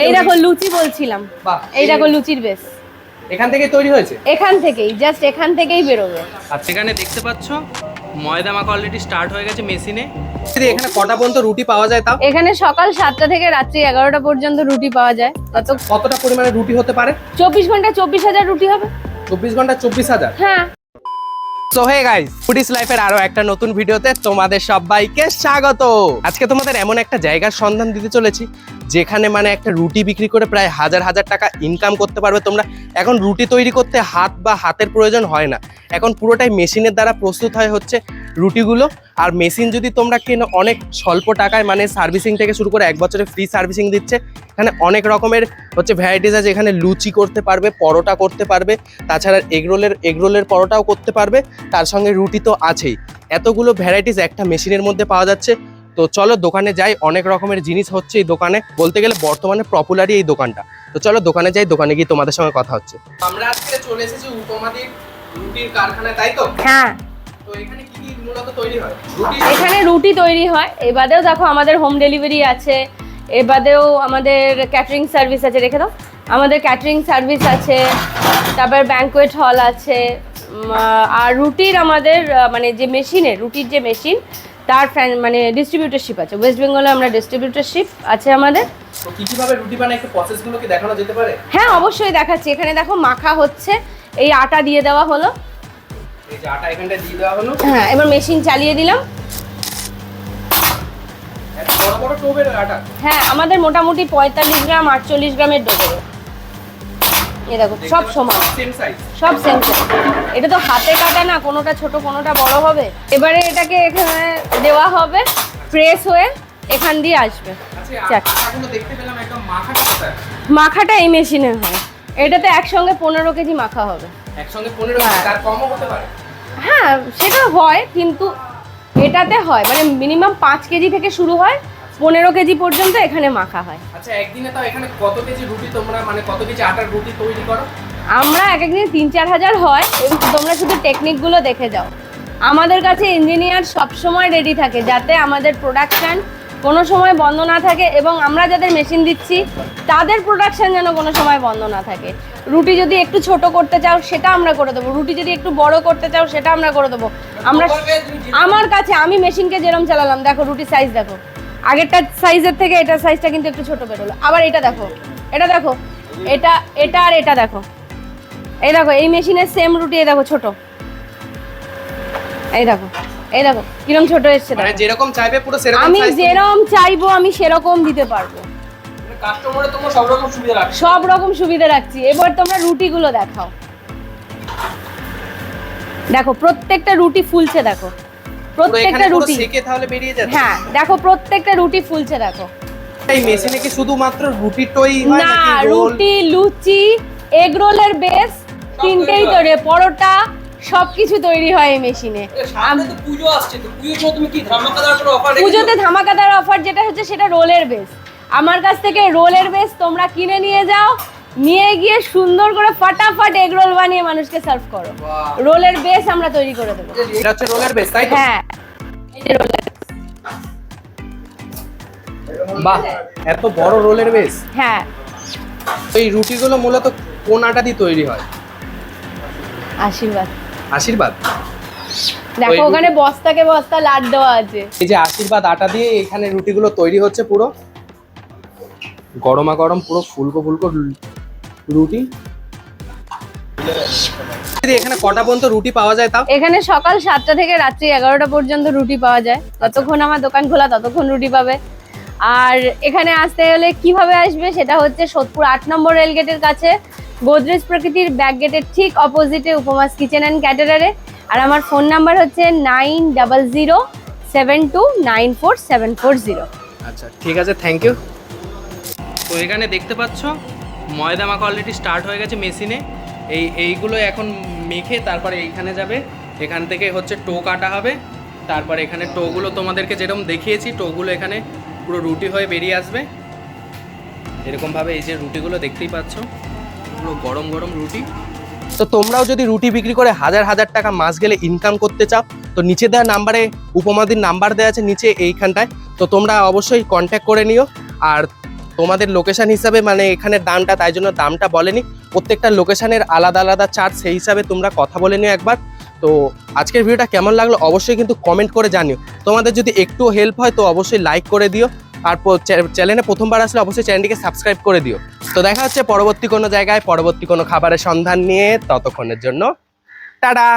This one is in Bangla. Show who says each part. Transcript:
Speaker 1: এই দেখো লুচি বলছিলাম, এই দেখো লুচির বেস
Speaker 2: এখান থেকে তৈরি হয়েছে,
Speaker 1: এখান থেকেই জাস্ট এখান থেকেই বেরোবে।
Speaker 2: আচ্ছা এখানে দেখতে পাচ্ছ ময়দা মাখা অলরেডি স্টার্ট হয়ে গেছে মেশিনে। এখানে কটা পর্যন্ত রুটি পাওয়া যায় তাও?
Speaker 1: এখানে সকাল 7টা থেকে রাত্রি 11টা পর্যন্ত রুটি পাওয়া যায়।
Speaker 2: কতটা পরিমাণে রুটি হতে পারে?
Speaker 1: 24 ঘন্টা 24,000 রুটি হবে।
Speaker 2: 24 ঘন্টা 24,000?
Speaker 1: হ্যাঁ।
Speaker 2: সো হে গাইস, ফুডিস লাইফের আরো একটা নতুন ভিডিওতে তোমাদের সবাইকে স্বাগত। আজকে তোমাদের এমন একটা জায়গার সন্ধান দিতে চলেছি যেখানে মানে একটা রুটি বিক্রি করে প্রায় হাজার হাজার টাকা ইনকাম করতে পারবে তোমরা। এখন রুটি তৈরি করতে হাতের প্রয়োজন হয় না, এখন পুরোটাই মেশিনের দ্বারা প্রস্তুত হচ্ছে রুটিগুলো। আর মেশিন যদি তোমরা কেনো অনেক স্বল্প টাকায়, মানে সার্ভিসিং থেকে শুরু করে 1 বছরে ফ্রি সার্ভিসিং দিচ্ছে। এখানে অনেক রকমের ভ্যারাইটিস আছে, এখানে লুচি করতে পারবে, পরোটা করতে পারবে, তাছাড়া এগরোলের পরোটাও করতে পারবে, তার সঙ্গে রুটি তো আছেই। এতগুলো ভ্যারাইটিস একটা মেশিনের মধ্যে পাওয়া যাচ্ছে। তো চলো দোকানে যাই, অনেক রকমের জিনিস হচ্ছে এই দোকানে, বলতে গেলে বর্তমানে পপুলারই এই দোকানটা। তো চলো দোকানে যাই, দোকানে গিয়ে তোমাদের সঙ্গে কথা হচ্ছে। আমরা আজকে চলে এসেছি উপমাদির রুটির কারখানায়, তাই তো?
Speaker 1: হ্যাঁ।
Speaker 2: তো এখানে কি মূলত তৈরি হয়?
Speaker 1: এখানে রুটি তৈরি হয়, এবারেও দেখো আমাদের হোম ডেলিভারি আছে, এবারেও আমাদের ক্যাটারিং সার্ভিস আছে। রেখে দাও, আমাদের ক্যাটারিং সার্ভিস আছে, তারপর ব্যাঙ্কোয়েট হল আছে। আর রুটির আমাদের মানে যে মেশিনের রুটির যে মেশিন তার মানে ডিস্ট্রিবিউটারশিপ আছে, ওয়েস্ট বেঙ্গলে আমরা ডিস্ট্রিবিউটারশিপ আছে আমাদের।
Speaker 2: তো কিভাবে রুটি বানায় একটু প্রসেসগুলো কি দেখানো যেতে পারে?
Speaker 1: হ্যাঁ অবশ্যই দেখাচ্ছি। এখানে দেখো মাখা হচ্ছে, এই আটা দিয়ে দেওয়া হলো,
Speaker 2: এই যে আটা এখানটা দিয়ে দেওয়া হলো।
Speaker 1: হ্যাঁ এবার মেশিন চালিয়ে দিলাম।
Speaker 2: এত বড় বড় টোবের আটা?
Speaker 1: হ্যাঁ আমাদের মোটামুটি 45 গ্রাম 48 গ্রামের ডো বেরোবে। এই দেখো সব সমান,
Speaker 2: সেম সাইজ,
Speaker 1: সব সেম সাইজ। এটা তো হাতে কাটা না, কোনোটা ছোট কোনোটা বড় হবে। এবারে এটাকে এখানে দেওয়া হবে, প্রেস হয়ে এখান দিয়ে আসবে।
Speaker 2: আচ্ছা আটাগুলো দেখতে পেলাম একদম মাখাটা কোথায়?
Speaker 1: মাখাটা এই মেশিনে হয়, এটাতে একসঙ্গে 15 কেজি মাখা হবে।
Speaker 2: একসঙ্গে 15 কেজি, তার কমও হতে পারে?
Speaker 1: হ্যাঁ সেটা হয়, কিন্তু এটাতে হয় মানে মিনিমাম 5 কেজি থেকে শুরু হয়, 15 কেজি পর্যন্ত এখানে মাখা হয়।
Speaker 2: আচ্ছা একদিনে তাও এখানে কত কেজি রুটি তোমরা, মানে কত কেজি আটার রুটি তৈরি করো?
Speaker 1: আমরা এক একদিন 3-4 হাজার হয়, এবং তোমরা শুধু টেকনিকগুলো দেখে যাও। আমাদের কাছে ইঞ্জিনিয়ার সবসময় রেডি থাকে যাতে আমাদের প্রোডাকশান কোনো সময় বন্ধ না থাকে, এবং আমরা যাদের মেশিন দিচ্ছি তাদের প্রোডাকশান যেন কোনো সময় বন্ধ না থাকে। রুটি যদি একটু ছোট করতে চাও সেটা আমরা করে দেবো, রুটি যদি একটু বড় করতে চাও সেটা আমরা করে দেবো। আমার কাছে আমি মেশিনকে যেরকম চালালাম, দেখো রুটি সাইজ দেখো, আগেরটার সাইজের থেকে এটার সাইজটা কিন্তু একটু ছোট বেরোলো। আবার এটা দেখো, এটা দেখো, এটা আর এটা দেখো, এই দেখো এই মেশিনের সেম রুটি, এই দেখো ছোট, এই দেখো কিরকম ছোট এসছে।
Speaker 2: মানে যেরকম চাইবে পুরো সেরকম সাইজ,
Speaker 1: আমি যেরকম চাইবো আমি সেরকম দিতে পারবো।
Speaker 2: কাস্টমারে তোমরা সব রকম সুবিধা রাখছো?
Speaker 1: সব রকম সুবিধা রাখছি। এবার তোমরা রুটিগুলো দেখাও, দেখো প্রত্যেকটা রুটি ফুলছে, দেখো প্রত্যেকটা রুটি
Speaker 2: সেকে তাহলে বেরিয়ে যাচ্ছে।
Speaker 1: হ্যাঁ দেখো প্রত্যেকটা রুটি ফুলছে, দেখো।
Speaker 2: এই মেশিনে কি শুধুমাত্র রুটি তৈরি হয়
Speaker 1: না,
Speaker 2: নাকি
Speaker 1: রুটি, লুচি, এগ রোলের বেস তিনটেই তৈরি, পরোটা সবকিছু তৈরি হয় এই মেশিনে।
Speaker 2: সামনে তো পুজো আসছে, তো পুজোর সময় তুমি কি ধামাকাদার কোনো অফার রেখেছো?
Speaker 1: পুজোতে ধামাকাদার অফার যেটা হচ্ছে সেটা রোলের বেস। আমার কাছ থেকে রোলের বেস তোমরা কিনে নিয়ে যাও, নিয়ে গিয়ে সুন্দর করে ফাটাফাট এগ রোল বানিয়ে মানুষকে সার্ভ করো। রোলের বেস আমরা তৈরি করে দেবো।
Speaker 2: এটা হচ্ছে রোলের বেস, তাই তো?
Speaker 1: হ্যাঁ এই যে রোলের বেস।
Speaker 2: বাহ, এত বড় রোলের বেস।
Speaker 1: হ্যাঁ
Speaker 2: এই রুটিগুলো মূলত কোন আটা দিয়ে তৈরি হয়?
Speaker 1: আশীর্বাদ।
Speaker 2: আশীর্বাদ?
Speaker 1: দেখো ওখানে বস্তাকে বস্তা লাট দেওয়া আছে।
Speaker 2: এই যে আশীর্বাদ আটা দিয়ে এখানে রুটিগুলো তৈরি হচ্ছে, পুরো গরমা গরম, পুরো ফুলকো ফুলকো রুটি। এখানে কটা পর্যন্ত রুটি পাওয়া যায় তাও?
Speaker 1: এখানে সকাল 7টা থেকে রাত্রি 11টা পর্যন্ত রুটি পাওয়া যায়। যতক্ষণ আমার দোকান খোলা ততক্ষণ রুটি পাবে। আর এখানে আসতে হলে কিভাবে আসবে সেটা হচ্ছে সোদপুর 8 নম্বর রেল গেটের কাছে, গোদরেজ প্রকৃতির ব্যাক গেটের ঠিক অপোজিটে উপমাস কিচেন অ্যান্ড ক্যাটারারে। আর আমার ফোন নাম্বার হচ্ছে 9007294740।
Speaker 2: আচ্ছা ঠিক আছে, থ্যাংক ইউ। তো এখানে দেখতে পাচ্ছ ময়দা মাখা অলরেডি স্টার্ট হয়ে গেছে মেশিনে। এইগুলো এখন মেখে তারপরে এইখানে যাবে, এখান থেকে হচ্ছে টো কাটা হবে, তারপরে এখানে টোগুলো তোমাদেরকে যেরকম দেখিয়েছি টোগুলো এখানে পুরো রুটি হয়ে বেরিয়ে আসবে এরকমভাবে। এই যে রুটিগুলো দেখতেই পাচ্ছ, পুরো গরম গরম রুটি। তো তোমরাও যদি রুটি বিক্রি করে হাজার হাজার টাকা মাস গেলে ইনকাম করতে চাও, তো নিচে দেওয়া নাম্বারে উপমাদির নাম্বার দেওয়া আছে নিচে এইখানটায়, তো তোমরা অবশ্যই কন্ট্যাক্ট করে নিও। আর তোমাদের লোকেশন হিসাবে মানে এখানের দামটা, তাই জন্য দামটা বলেনি। প্রত্যেকটা লোকেশনের আলাদা আলাদা চার্জ, সেই হিসাবে তোমরা কথা বলে নিও একবার। তো আজকের ভিডিওটা কেমন লাগলো অবশ্যই কিন্তু কমেন্ট করে জানিও। তোমাদের যদি একটু হেল্প হয় তো অবশ্যই লাইক করে দিও, আর চ্যানেলে প্রথমবার আসলে অবশ্যই চ্যানেলটিকে সাবস্ক্রাইব করে দিও। তো দেখা হচ্ছে পরবর্তী কোনো জায়গায় পরবর্তী কোনো খাবারের সন্ধান নিয়ে, ততক্ষণের জন্য টাটা।